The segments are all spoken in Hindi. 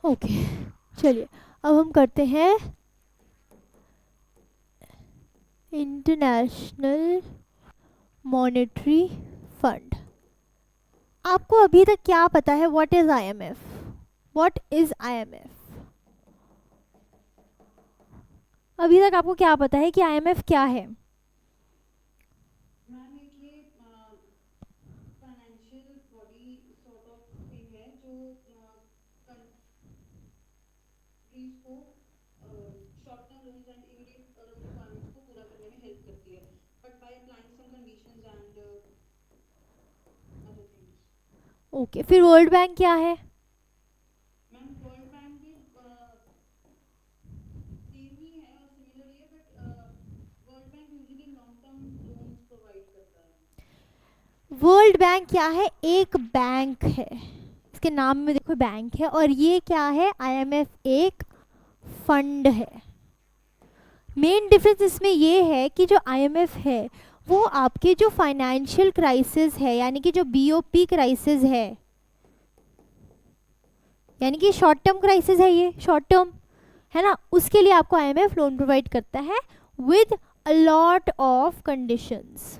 ओके, चलिए अब हम करते हैं इंटरनेशनल मॉनेटरी फंड। आपको अभी तक क्या पता है what is IMF? What is IMF? अभी तक आपको क्या पता है कि आईएमएफ क्या है? मैम एक ये financial body sort of thing है जो कंट्रीज को short term loans and immediate loan requirements को पूरा करने में हेल्प करती है, but by applying some conditions and other things. Okay, फिर वर्ल्ड बैंक क्या है? मैम वर्ल्ड बैंक भी सेम ही है और सिमिलर ही है, but world bank usually long term loans provide करता है। वर्ल्ड बैंक क्या है? एक बैंक है, इसके नाम में देखो बैंक है। और ये क्या है? आईएमएफ एक फंड है। मेन डिफरेंस इसमें ये है कि जो आईएमएफ है वो आपके जो फाइनेंशियल क्राइसिस है, यानी कि जो बीओपी क्राइसिस है, यानी कि शॉर्ट टर्म क्राइसिस है, ये शॉर्ट टर्म है ना, उसके लिए आपको आईएमएफ लोन प्रोवाइड करता है with a lot of conditions.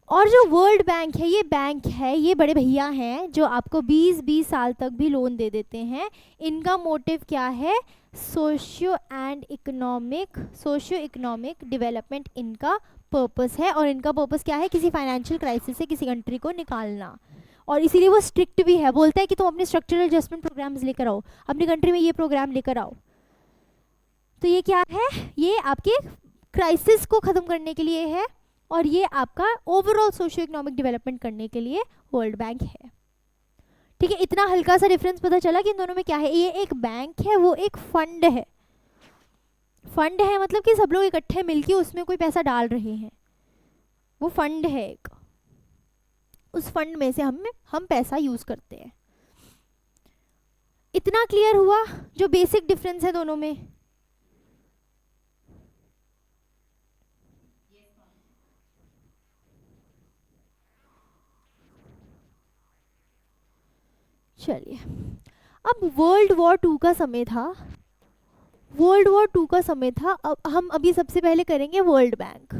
और जो वर्ल्ड बैंक है, ये बैंक है, ये बड़े भैया हैं जो आपको 20-20 साल तक भी लोन दे देते हैं। इनका मोटिव क्या है? सोशियो इकोनॉमिक डेवलपमेंट इनका पर्पस है। और इनका पर्पस क्या है? किसी फाइनेंशियल क्राइसिस से किसी कंट्री को निकालना। और इसीलिए वो स्ट्रिक्ट भी है, बोलता है कि तुम अपने स्ट्रक्चरल एडजस्टमेंट प्रोग्राम्स लेकर आओ, अपनी कंट्री में ये प्रोग्राम लेकर आओ। तो ये क्या है? ये आपके क्राइसिस को ख़त्म करने के लिए है, और ये आपका ओवरऑल सोशियो इकोनॉमिक डेवलपमेंट करने के लिए वर्ल्ड बैंक है। ठीक है, इतना हल्का सा डिफरेंस पता चला कि इन दोनों में क्या है। ये एक बैंक है, वो एक फंड है। फंड है मतलब कि सब लोग इकट्ठे मिलके उसमें कोई पैसा डाल रहे हैं, वो फंड है एक। उस फंड में से हम पैसा यूज करते हैं। इतना क्लियर हुआ जो बेसिक डिफरेंस है दोनों में? चलिए, अब वर्ल्ड वॉर टू का समय था। वर्ल्ड वॉर टू का समय था। अब हम अभी सबसे पहले करेंगे world bank.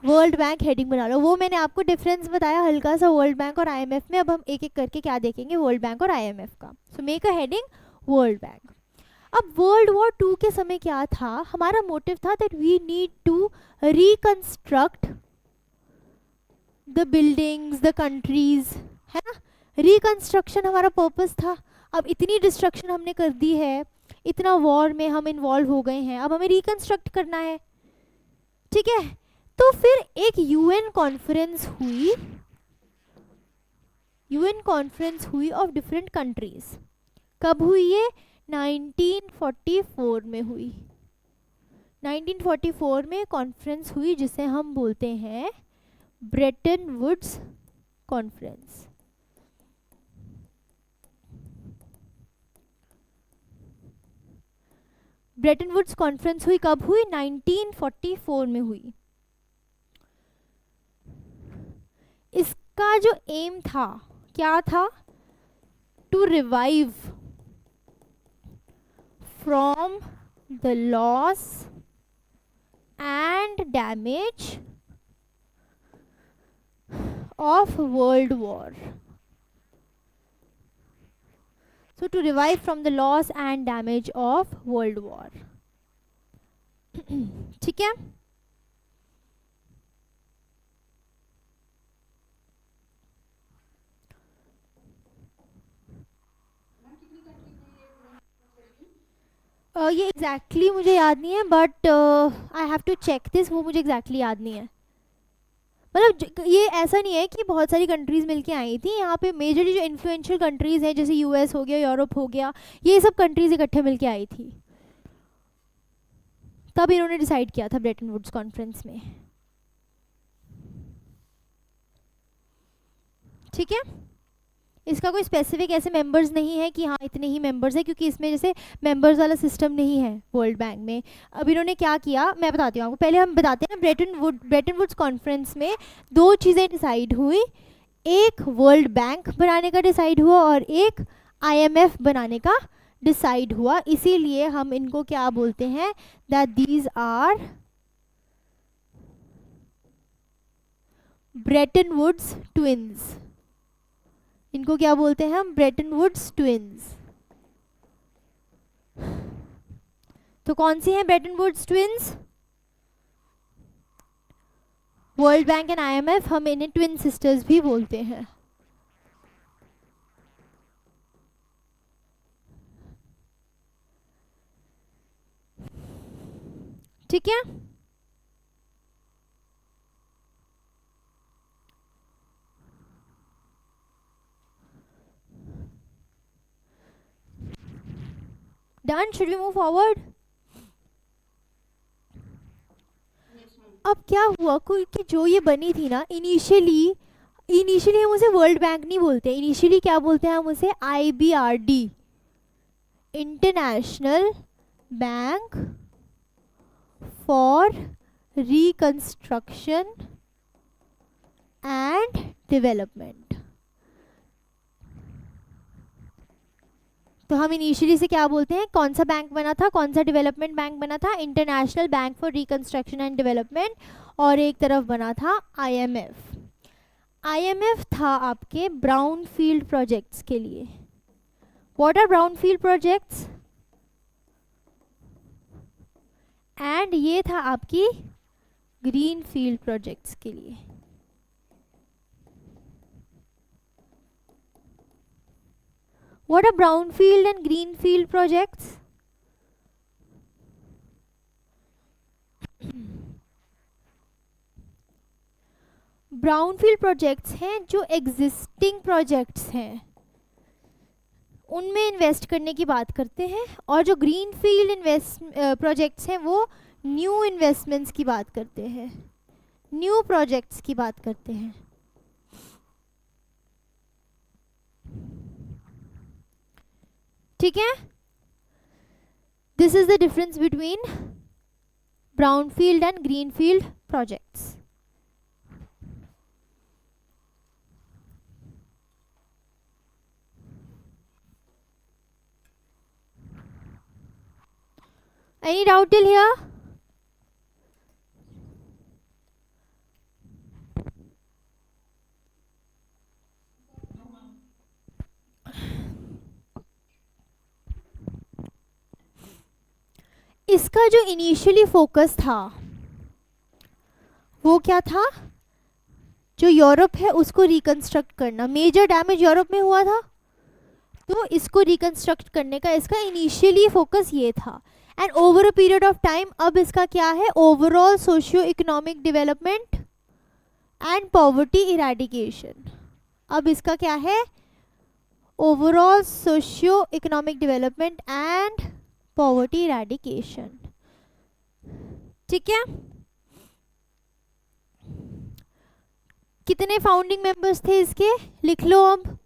World bank heading बना लो। वो मैंने आपको डिफरेंस बताया हल्का सा वर्ल्ड बैंक और आईएमएफ में। अब हम एक एक करके क्या देखेंगे वर्ल्ड बैंक और आईएमएफ का। So make a heading world bank. अब वर्ल्ड वॉर टू के समय क्या था? हमारा मोटिव था that we need to reconstruct the buildings, the countries, है ना। रिकंस्ट्रक्शन हमारा पर्पस था। अब इतनी डिस्ट्रक्शन हमने कर दी है, इतना वॉर में हम इन्वॉल्व हो गए हैं, अब हमें रिकंस्ट्रक्ट करना है। ठीक है, तो फिर एक यूएन कॉन्फ्रेंस हुई। यूएन कॉन्फ्रेंस हुई ऑफ डिफरेंट कंट्रीज। कब हुई ये? 1944 में हुई। 1944 में कॉन्फ्रेंस हुई जिसे हम बोलते हैं Bretton Woods conference. Bretton Woods conference हुई कब हुई? 1944 में हुई। इसका जो एम था, क्या था? To revive from the loss and damage of world war. So to revive from the loss and damage of World War. ठीक है, मैम कितनी कंट्री को ये लोन करेगी? ये एग्जैक्टली मुझे याद नहीं है, but I have to check this. वो मुझे एग्जैक्टली याद नहीं है। मतलब ये ऐसा नहीं है कि बहुत सारी कंट्रीज मिलके आई थी। यहाँ पे मेजरली जो इन्फ्लुएंशियल कंट्रीज हैं, जैसे यूएस हो गया, यूरोप हो गया, ये सब कंट्रीज इकट्ठे मिलके आई थी। तब इन्होंने डिसाइड किया था ब्रेटन वुड्स कॉन्फ्रेंस में। ठीक है, इसका कोई स्पेसिफिक ऐसे मेंबर्स नहीं है कि हाँ इतने ही मेंबर्स हैं, क्योंकि इसमें जैसे मेंबर्स वाला सिस्टम नहीं है वर्ल्ड बैंक में। अब इन्होंने क्या किया मैं बताती हूँ आपको। पहले हम बताते हैं ब्रेटन वुड्स कॉन्फ्रेंस में दो चीज़ें डिसाइड हुई। एक वर्ल्ड बैंक बनाने का डिसाइड हुआ और एक आईएमएफ बनाने का डिसाइड हुआ, इसीलिए हम इनको क्या बोलते हैं, that these are Bretton Woods twins. इनको क्या बोलते हैं हम, ब्रेटन वुड्स ट्विंस। तो कौन सी हैं Bretton Woods twins? World bank and IMF, हम इन्हें ट्विन सिस्टर्स भी बोलते हैं। ठीक है, done, should we move forward? Yes, ma'am. अब क्या हुआ कि जो ये बनी थी ना इनिशियली हम उसे वर्ल्ड बैंक नहीं बोलते, इनिशियली क्या बोलते हैं हम उसे, IBRD, international bank for reconstruction and development. तो हम इनिशियली से क्या बोलते हैं, कौन सा बैंक बना था, कौन सा डेवलपमेंट बैंक बना था, international bank for reconstruction and development, और एक तरफ बना था आईएमएफ। आईएमएफ था आपके ब्राउनफील्ड प्रोजेक्ट्स के लिए। What are brownfield projects? And ये था आपकी ग्रीनफील्ड प्रोजेक्ट्स के लिए। What are brownfield and greenfield projects? Brownfield projects हैं जो एग्जिस्टिंग प्रोजेक्ट्स हैं उनमें इन्वेस्ट करने की बात करते हैं, और जो ग्रीनफील्ड इन्वेस्ट प्रोजेक्ट्स हैं वो न्यू इन्वेस्टमेंट्स की बात करते हैं, न्यू प्रोजेक्ट्स की बात करते हैं। ठीक है, this is the difference between brownfield and greenfield projects. Any doubt till here? इसका जो इनिशियली फोकस था वो क्या था, जो यूरोप है उसको रिकंस्ट्रक्ट करना। मेजर डैमेज यूरोप में हुआ था, तो इसको रिकंस्ट्रक्ट करने का इसका इनिशियली फोकस ये था। And over a period of time अब इसका क्या है, overall socio economic development and poverty eradication. अब इसका क्या है, overall socio economic development and poverty eradication. ठीक है, कितने फाउंडिंग मेंबर्स थे इसके, लिख लो अब।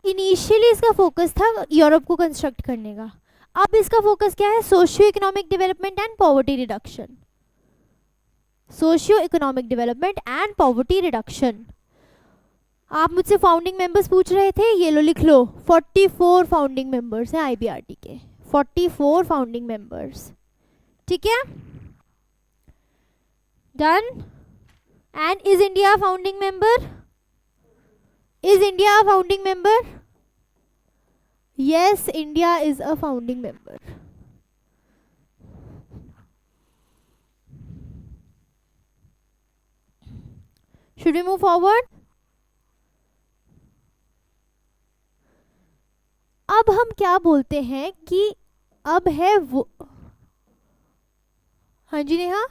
इनिशियली इसका फोकस था यूरोप को कंस्ट्रक्ट करने का, अब इसका फोकस क्या है, socio economic development and poverty reduction. Socio economic development and poverty reduction. आप मुझसे फाउंडिंग मेंबर्स पूछ रहे थे, ये लो लिख लो, 44 फाउंडिंग मेंबर्स हैं आईबीआरटी के, 44 फाउंडिंग मेंबर्स। ठीक है, done. And is India founding member? Is India a founding member? Yes, India is a founding member. Should we move forward? अब हम क्या बोलते हैं कि अब है वो, हाँ जी नेहा,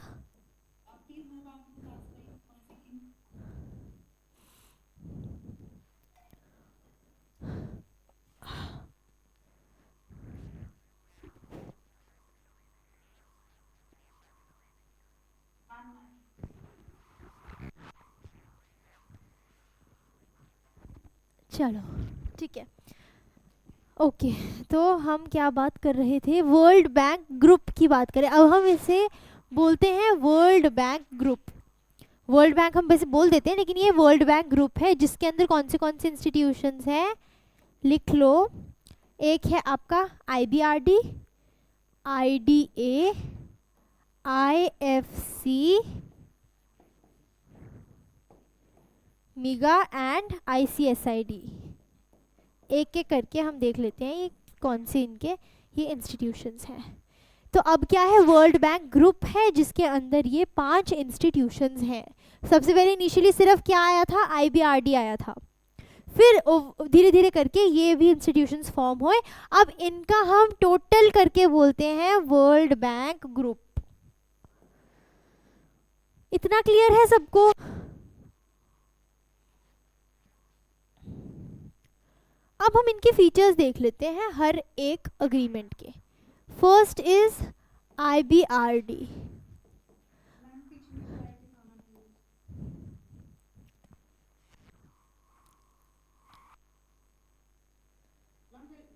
चलो ठीक है, ओके। तो हम क्या बात कर रहे थे, वर्ल्ड बैंक ग्रुप की बात करें। अब हम इसे बोलते हैं world bank group. World bank हम वैसे बोल देते हैं, लेकिन ये वर्ल्ड बैंक ग्रुप है जिसके अंदर कौन से इंस्टीट्यूशंस हैं, लिख लो। एक है आपका IBRD, IDA, IFC, MIGA and ICSID। एक एक करके हम देख लेते हैं ये कौन से इनके ये इंस्टीट्यूशंस हैं। तो अब क्या है, वर्ल्ड बैंक ग्रुप है जिसके अंदर ये 5 इंस्टीट्यूशंस हैं। सबसे पहले इनिशियली सिर्फ क्या आया था, IBRD आया था, फिर धीरे धीरे करके ये भी इंस्टीट्यूशंस फॉर्म हुए। अब इनका हम टोटल करके बोलते हैं वर्ल्ड बैंक ग्रुप। इतना क्लियर है सबको? अब हम इनके फीचर्स देख लेते हैं हर एक अग्रीमेंट के। First is IBRD। मैम पीछे में स्लाइड दिखाना please. Ma'am will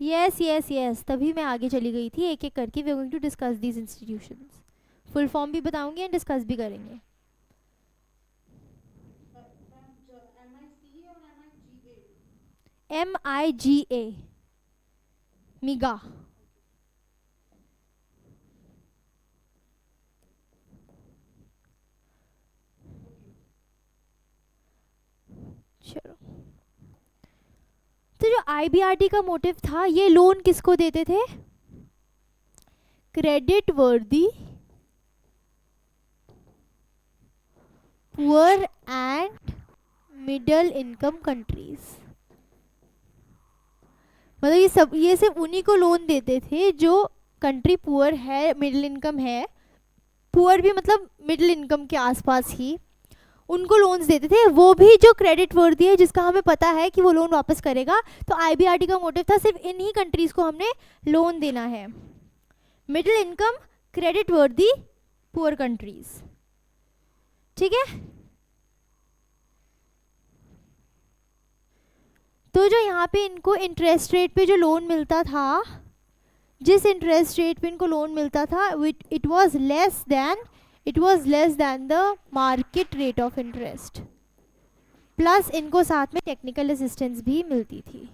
we discuss these yes, तभी मैं आगे चली गई थी। एक एक करके we are going to discuss these institutions. Full form भी बताऊंगी एंड डिस्कस भी करेंगे। MICA और MIGA? MIGA, मिगा। चलो, तो जो IBRD का मोटिव था, ये लोन किसको देते थे, क्रेडिट वर्दी poor and middle income countries. मतलब ये सिर्फ उन्हीं को लोन देते थे जो कंट्री पुअर है, मिडिल इनकम है, पुअर भी मतलब मिडिल इनकम के आसपास ही, उनको लोन्स देते थे। वो भी जो क्रेडिट वर्दी है, जिसका हमें पता है कि वो लोन वापस करेगा। तो IBRD का मोटिव था सिर्फ इन्हीं कंट्रीज को हमने लोन देना है, मिडिल इनकम, क्रेडिट वर्दी, पुअर कंट्रीज। ठीक है। तो जो यहाँ पे इनको इंटरेस्ट रेट पे जो लोन मिलता था, जिस इंटरेस्ट रेट पे इनको लोन मिलता था, it was less than the market rate of interest, plus इनको साथ में टेक्निकल असिस्टेंस भी मिलती थी।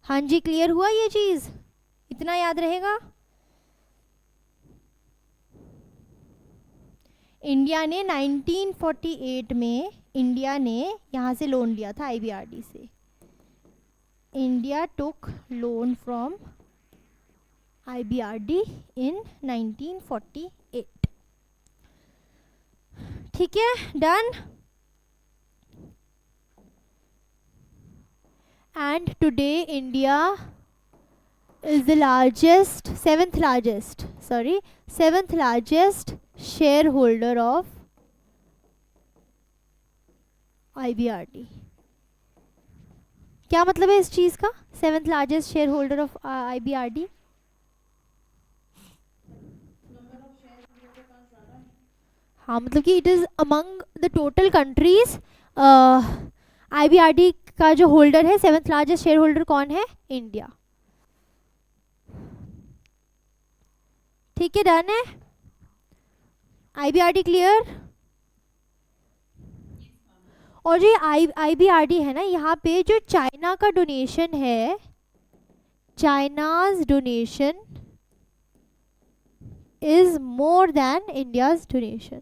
हाँ जी, क्लियर हुआ ये चीज? इतना याद रहेगा? इंडिया ने 1948 में इंडिया ने यहाँ से लोन लिया था IBRD से। India took loan from IBRD इन 1948। ठीक है, done. And today India is the seventh largest shareholder of IBRD। क्या मतलब है इस चीज का, seventh largest share holder of IBRD? Number of shares के पास ज़्यादा है। हाँ, मतलब कि it is among the total countries. IBRD का जो होल्डर है, सेवेंथ लार्जेस्ट शेयर होल्डर कौन है, इंडिया। ठीक है, डन है। IBRD clear? और जो IBRD है ना, यहाँ पे जो चाइना का डोनेशन है, China's donation is more than India's donation.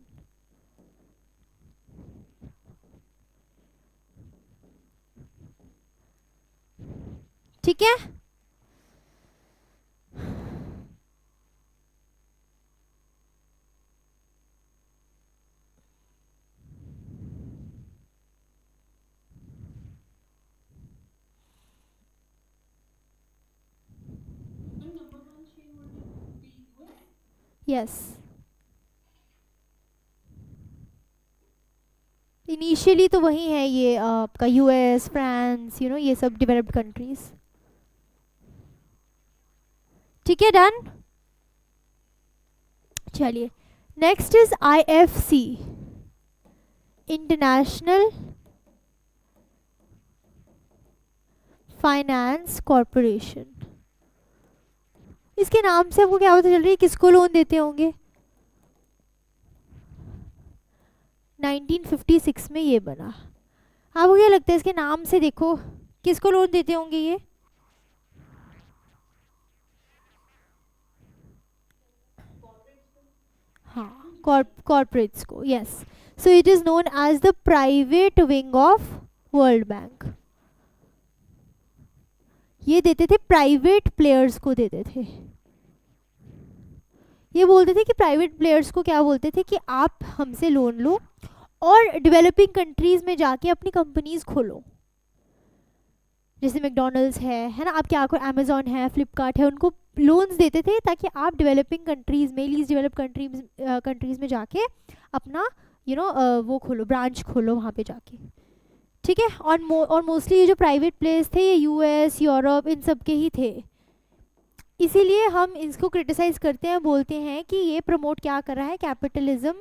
ठीक है। नंबर 1 शेयर होल्डर भी US? यस, इनिशियली तो वही है ये आपका US, फ्रांस, ये सब डेवलप्ड कंट्रीज। ठीक है, डन। चलिए, next is IFC, international finance corporation. इसके नाम से आपको क्या पता चल रही है किसको लोन देते होंगे? 1956 में ये बना। आपको क्या लगता है इसके नाम से देखो किसको लोन देते होंगे ये? हाँ, कॉर्पोरेट्स को, yes. So it is known as the private wing of world bank. ये देते थे प्राइवेट प्लेयर्स को, देते थे। ये बोलते थे कि प्राइवेट प्लेयर्स को क्या बोलते थे कि आप हमसे लोन लो और डेवलपिंग कंट्रीज में जाके अपनी कंपनीज खोलो। जैसे मैकडोनल्ड्स है ना, आप क्या करो, अमेजोन है, फ्लिपकार्ट है, उनको लोन्स देते थे ताकि आप डेवलपिंग कंट्रीज में, लीस्ट डेवलप कंट्रीज में जाके अपना वो खोलो, ब्रांच खोलो वहाँ पे जाके। ठीक है। और मोस्टली ये जो प्राइवेट प्लेयर्स थे ये यूएस, यूरोप, इन सब के ही थे। इसीलिए हम इसको क्रिटिसाइज करते हैं, बोलते हैं कि ये प्रमोट क्या कर रहा है, कैपिटलिज्म,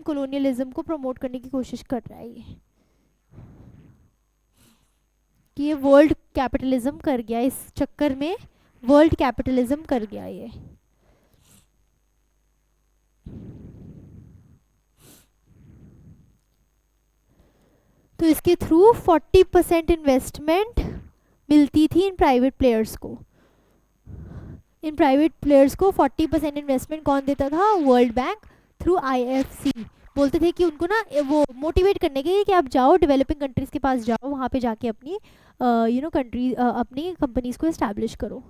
कॉलोनियलिज्म को प्रमोट करने की कोशिश कर रहा है ये, कि ये वर्ल्ड कैपिटलिज्म कर गया, इस चक्कर में वर्ल्ड कैपिटलिज्म कर गया ये। तो इसके थ्रू 40% इन्वेस्टमेंट मिलती थी इन प्राइवेट प्लेयर्स को। इन प्राइवेट प्लेयर्स को 40% इन्वेस्टमेंट कौन देता था? World bank through IFC. बोलते थे कि उनको ना वो मोटिवेट करने के लिए कि आप जाओ डेवलपिंग कंट्रीज के पास जाओ, वहाँ पे जाके अपनी अपनी कंपनीज को एस्टैब्लिश करो।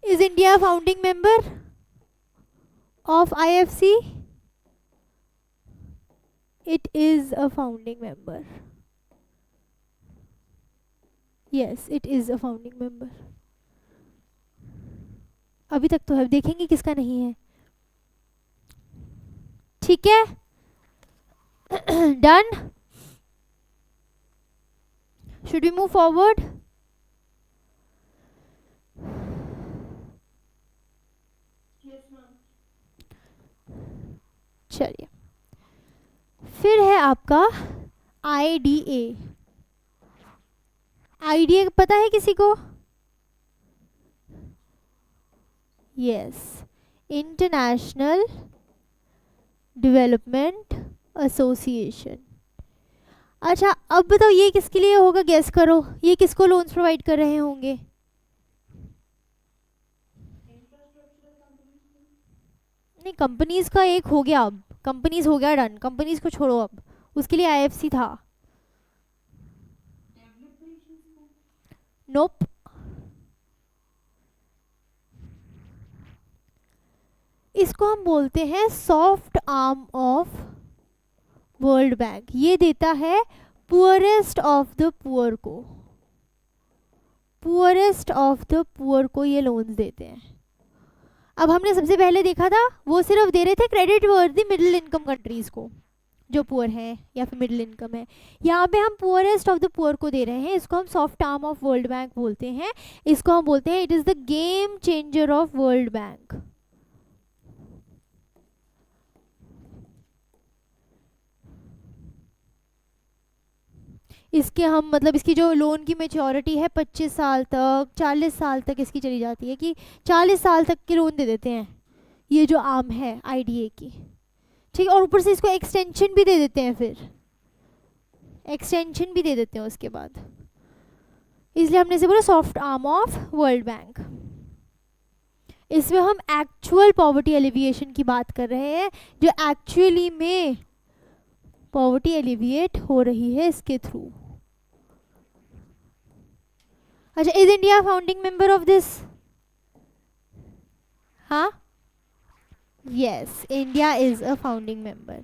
Is India founding member of IFC? It is a founding member. Yes, it is a founding member. अभी तक तो है, देखेंगे किसका नहीं है। ठीक है, done. Should we move forward? चलिए, फिर है आपका आईडीए। आईडीए पता है किसी को? Yes, international development association. अच्छा, अब बताओ ये किसके लिए होगा, गेस करो, ये किसको लोन्स प्रोवाइड कर रहे होंगे? नहीं, कंपनीज का एक हो गया, अब कंपनीज हो गया डन, कंपनीज को छोड़ो, अब उसके लिए आईएफसी था। नोप। इसको हम बोलते हैं soft arm of world bank. ये देता है पुअरेस्ट ऑफ द पुअर को, पुअरेस्ट ऑफ द पुअर को ये लोन्स देते हैं। अब हमने सबसे पहले देखा था वो सिर्फ दे रहे थे क्रेडिट वर्दी मिडिल इनकम कंट्रीज को, जो पुअर है या फिर मिडिल इनकम है। यहाँ पे हम पुअरेस्ट ऑफ द पुअर को दे रहे हैं, इसको हम soft arm of world bank बोलते हैं। इसको हम बोलते हैं it is the game changer of world bank. इसके हम मतलब इसकी जो लोन की मेच्योरिटी है 25 साल तक, 40 साल तक इसकी चली जाती है, कि 40 साल तक के लोन दे देते हैं ये जो आर्म है आईडीए की। ठीक है, और ऊपर से इसको एक्सटेंशन भी दे देते हैं, फिर एक्सटेंशन भी दे देते हैं उसके बाद, इसलिए हमने इसे बोला soft arm of world bank. इसमें हम एक्चुअल पॉवर्टी एलिविएशन की बात कर रहे हैं, जो एक्चुअली में पॉवर्टी एलिविएट हो रही है इसके थ्रू। अच्छा, is India founding member of this? हाँ, yes, India is a founding member.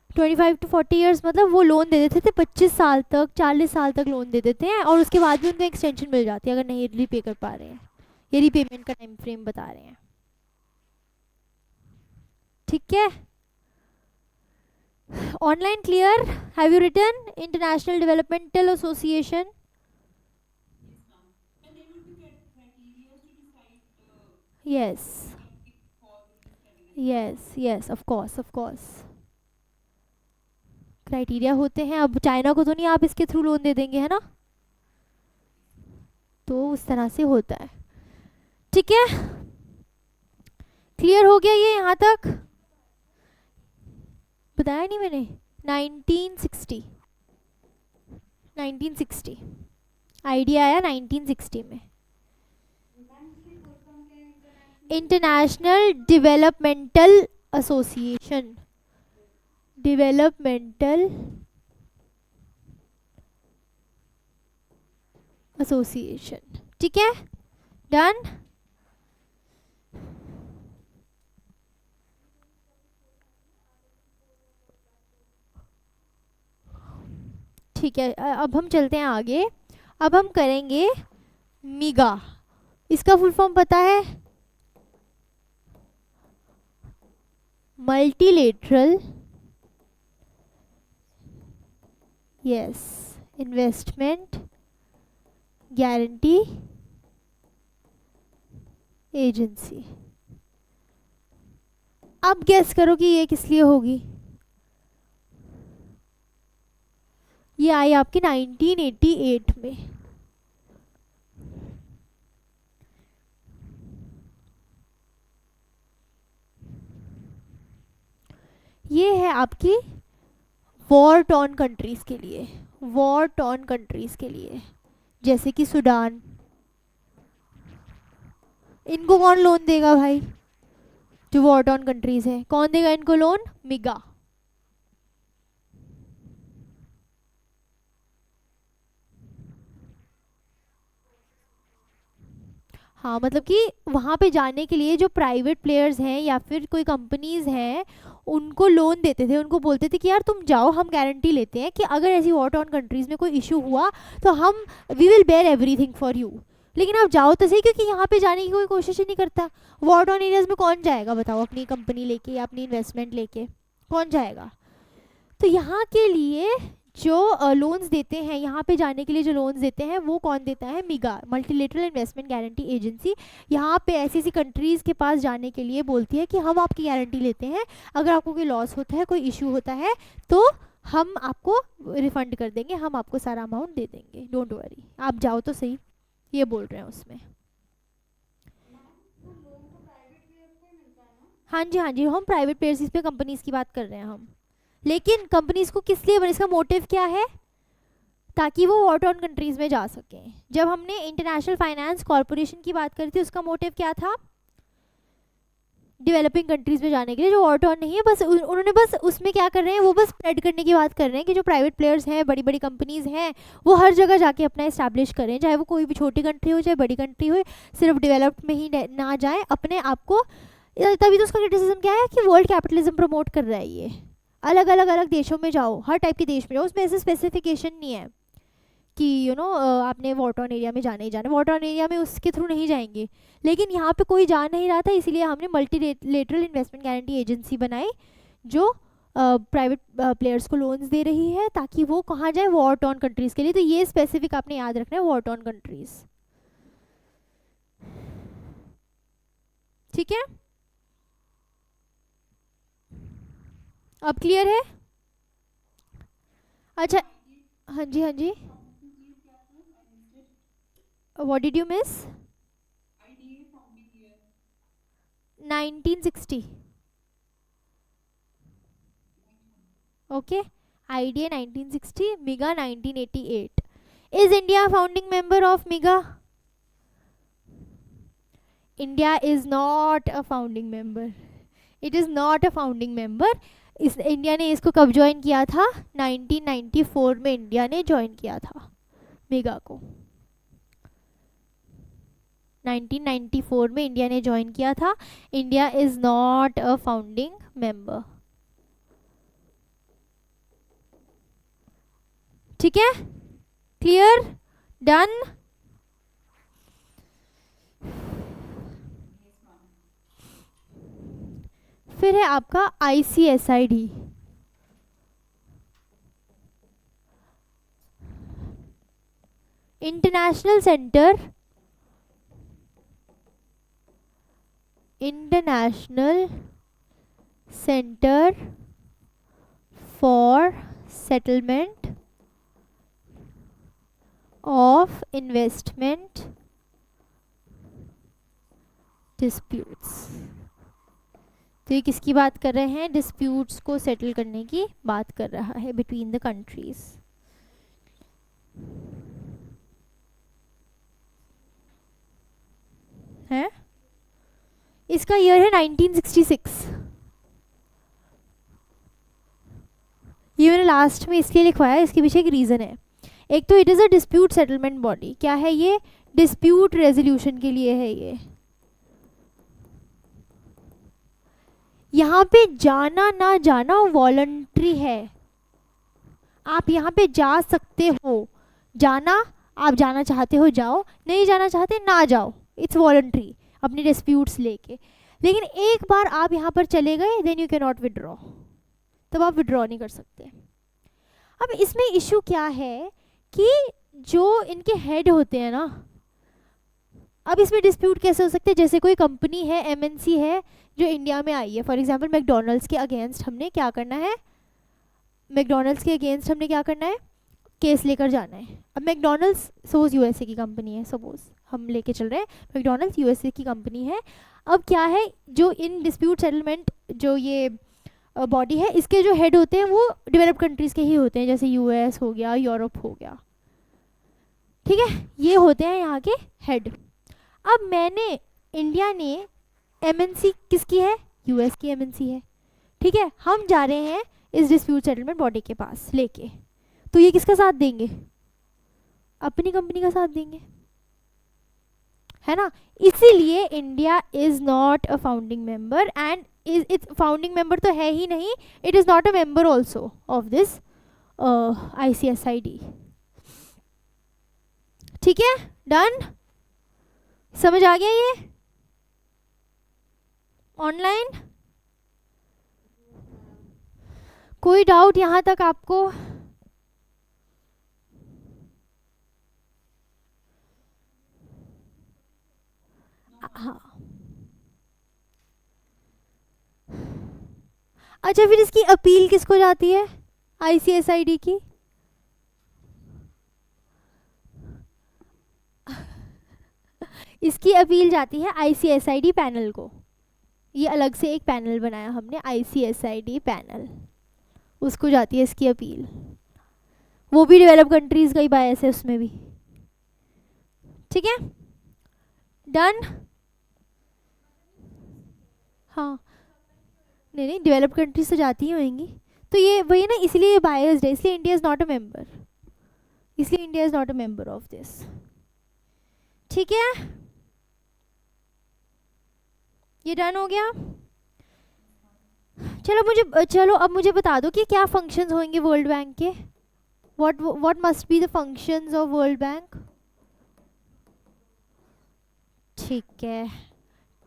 Twenty 25 to 40 years मतलब वो लोन दे देते थे 25 साल तक, 40 साल तक लोन दे देते हैं, और उसके बाद भी उनको एक्सटेंशन मिल जाती है अगर नहीं रीपे कर पा रहे हैं, ये रीपेमेंट का टाइम फ्रेम बता रहे हैं। ठीक है, online clear? Have you written international developmental association? Yes, yes yes, of course of course, criteria होते हैं। अब चाइना को तो नहीं आप इसके थ्रू लोन दे देंगे, है ना, तो उस तरह से होता है। ठीक है, क्लियर हो गया ये यहाँ तक? बताया नहीं मैंने, 1960, 1960 आइडिया आया 1960 में। मैम इसकी फुल फॉर्म क्या है? International developmental association, developmental association. ठीक है, डन। ठीक है, अब हम चलते हैं आगे। अब हम करेंगे मिगा। इसका फुल फॉर्म पता है? Multilateral, yes, investment guarantee agency. अब गेस करो कि ये किस लिए होगी। ये आई आपकी 1988 में। ये है आपकी वॉर टॉर्न कंट्रीज के लिए, वॉर टॉर्न कंट्रीज के लिए, जैसे कि सूडान। इनको कौन लोन देगा भाई? जो वॉर टॉर्न कंट्रीज है, कौन देगा इनको लोन? मिगा। हाँ, मतलब कि वहाँ पे जाने के लिए जो प्राइवेट प्लेयर्स हैं या फिर कोई कंपनीज हैं, उनको लोन देते थे, उनको बोलते थे कि यार तुम जाओ, हम गारंटी लेते हैं कि अगर ऐसी वॉर टॉर्न कंट्रीज में कोई इशू हुआ तो हम we will bear everything for you. लेकिन आप जाओ तो सही, क्योंकि यहाँ पे जाने की कोई कोशिश ही नहीं करता। वॉर टॉर्न एरियाज में कौन जाएगा बताओ, अपनी कंपनी लेके या अपनी इन्वेस्टमेंट लेके, कौन जाएगा? तो यहाँ के लिए जो लोन्स देते हैं, यहाँ पे जाने के लिए जो लोन्स देते हैं, वो कौन देता है? मिगा, मल्टीलेटरल इन्वेस्टमेंट गारंटी एजेंसी। यहाँ पे ऐसी ऐसी कंट्रीज़ के पास जाने के लिए बोलती है कि हम आपकी गारंटी लेते हैं, अगर आपको कोई लॉस होता है, कोई इशू होता है, तो हम आपको रिफंड कर देंगे, हम आपको सारा अमाउंट दे देंगे, डोंट वरी, आप जाओ तो सही, ये बोल रहे हैं उसमें। तो लोन तो प्राइवेट प्लेयर्स को ही मिलता है ना? हाँ जी हाँ जी, हम प्राइवेट प्लेयर्स पे कंपनीज की बात कर रहे हैं हम। लेकिन कंपनीज को किस लिए, इसका मोटिव क्या है? ताकि वो वॉर टॉर्न कंट्रीज में जा सकें। जब हमने इंटरनेशनल फाइनेंस कॉरपोरेशन की बात करी थी, उसका मोटिव क्या था? डेवलपिंग कंट्रीज में जाने के लिए, जो वॉर टॉर्न नहीं है, बस उन्होंने बस उसमें क्या कर रहे हैं, वो बस स्प्रेड करने की बात कर रहे हैं कि जो प्राइवेट प्लेयर्स हैं, बड़ी बड़ी कंपनीज हैं, वो हर जगह जाके अपना इस्टेब्लिश करें, चाहे वो कोई भी छोटी कंट्री हो चाहे बड़ी कंट्री हो, सिर्फ डेवलप्ड में ही ना जाए, अपने आप को। तभी तो उसका क्रिटिसिज्म क्या है कि वर्ल्ड कैपिटलिज्म प्रमोट कर रहा है ये। अलग अलग अलग देशों में जाओ, हर टाइप के देश में जाओ, उसमें ऐसे स्पेसिफिकेशन नहीं है कि आपने वॉर टॉर्न एरिया में जाना ही जाना, वॉर टॉर्न एरिया में उसके थ्रू नहीं जाएंगे। लेकिन यहाँ पे कोई जा नहीं रहा था, इसीलिए हमने मल्टीलेटरल इन्वेस्टमेंट गारंटी एजेंसी बनाई, जो प्राइवेट प्लेयर्स को लोन्स दे रही है, ताकि वो कहाँ जाए? वॉर टॉर्न कंट्रीज़ के लिए। तो ये स्पेसिफिक आपने याद रखना है, वॉर टॉर्न कंट्रीज़। ठीक है, अब क्लियर है? अच्छा, हाँ जी हाँ जी, what did you miss? 1960, okay, IDA 1960, MIGA 1988। Is India founding member of MIGA? India is not a founding member, it is not a founding member. इस इंडिया ने इसको कब ज्वाइन किया था? 1994 में इंडिया ने ज्वाइन किया था मेगा को। 1994 में इंडिया ने ज्वाइन किया था। India is not a founding member. ठीक है, क्लियर, डन। फिर है आपका ICSID, international centre, international centre for settlement of investment disputes. तो ये किसकी बात कर रहे हैं? डिस्प्यूट्स को सेटल करने की बात कर रहा है बिटवीन द कंट्रीज। है, इसका ईयर है 1966। ये मैंने लास्ट में इसलिए लिखवाया, इसके पीछे एक रीज़न है। एक तो it is a dispute settlement body. क्या है ये? डिस्प्यूट रेजोल्यूशन के लिए है ये। यहाँ पे जाना ना जाना वॉलंटरी है। आप यहाँ पे जा सकते हो, जाना, आप जाना चाहते हो जाओ, नहीं जाना चाहते ना जाओ, इट्स वॉलंटरी अपने डिस्प्यूट्स लेके। लेकिन एक बार आप यहाँ पर चले गए, then you can not withdraw, तब आप विड्रॉ नहीं कर सकते। अब इसमें इशू क्या है कि जो इनके हेड होते हैं ना, अब इसमें डिस्प्यूट कैसे हो सकते हैं? जैसे कोई कंपनी है, एमएनसी है जो इंडिया में आई है, फॉर एग्जांपल मैकडॉनल्ड्स के अगेंस्ट हमने क्या करना है? मैकडॉनल्ड्स के अगेंस्ट हमने क्या करना है? केस लेकर जाना है। अब मैकडॉनल्ड्स सपोज यूएसए की कंपनी है, सपोज हम लेके चल रहे हैं मैकडॉनल्ड्स यूएसए की कंपनी है। अब क्या है, जो इन डिस्प्यूट सेटलमेंट जो ये बॉडी है, इसके जो हेड होते हैं वो डेवलप्ड कंट्रीज़ के ही होते हैं, जैसे यूएस हो गया, यूरोप हो गया, ठीक है, ये होते हैं यहाँ के हेड। अब मैंने, इंडिया ने एमएनसी किसकी है? यूएस की एमएनसी है, ठीक है। हम जा रहे हैं इस डिस्प्यूट सेटलमेंट बॉडी के पास लेके, तो ये किसका साथ देंगे? अपनी कंपनी का साथ देंगे, है ना। इसीलिए India is not a founding member, and it's founding member तो है ही नहीं, it is not a member also of this ICSID। ठीक है, डन, समझ आ गया ये? ऑनलाइन कोई डाउट यहाँ तक आपको? हाँ, अच्छा, फिर इसकी अपील किसको जाती है ICSID की? इसकी अपील जाती है ICSID पैनल को। ये अलग से एक पैनल बनाया हमने, ICSID पैनल, उसको जाती है इसकी अपील। वो भी डेवलप कंट्रीज का ही बायस है उसमें भी, ठीक है, डन। हाँ, नहीं नहीं, डेवलप कंट्रीज तो जाती ही होंगी, तो ये वही ना, इसलिए ये बायस्ड है, इसलिए India is not a member, इसलिए India is not a member of this, ठीक है। ये डन हो गया। चलो अब मुझे बता दो कि क्या फंक्शंस होंगे वर्ल्ड बैंक के। What must be the functions of world bank? ठीक है,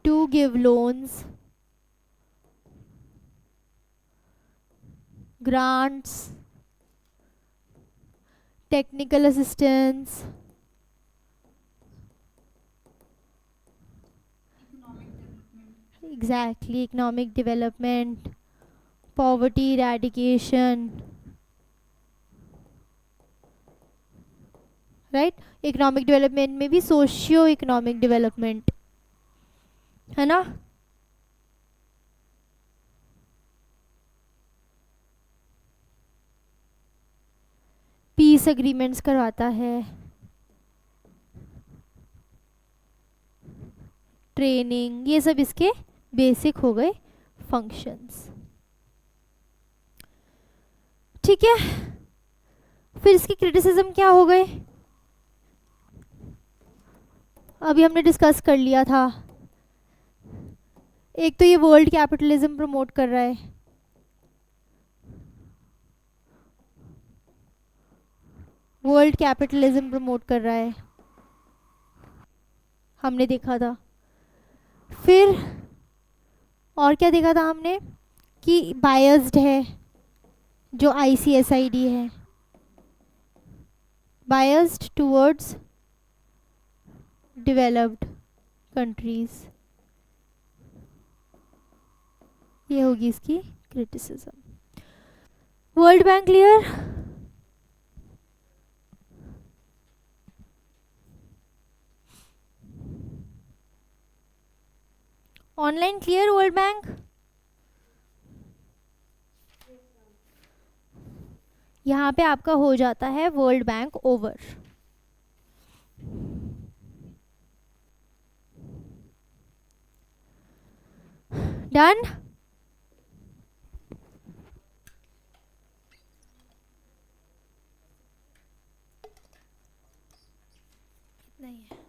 to give loans, grants, technical assistance, exactly, economic development, poverty eradication, right? economic development में भी socio economic development है ना। पीस अग्रीमेंट्स करवाता है, ट्रेनिंग, ये सब इसके बेसिक हो गए फंक्शंस, ठीक है। फिर इसके क्रिटिसिज्म क्या हो गए? अभी हमने डिस्कस कर लिया था। एक तो ये वर्ल्ड कैपिटलिज्म प्रमोट कर रहा है, वर्ल्ड कैपिटलिज्म प्रमोट कर रहा है, हमने देखा था। फिर और क्या देखा था हमने? कि बायस्ड है जो ICSID है, बायस्ड टूवर्ड्स डेवलप्ड कंट्रीज, ये होगी इसकी criticism. World bank clear? Online clear world bank? यहाँ पे आपका हो जाता है वर्ल्ड बैंक ओवर. डन. नहीं है.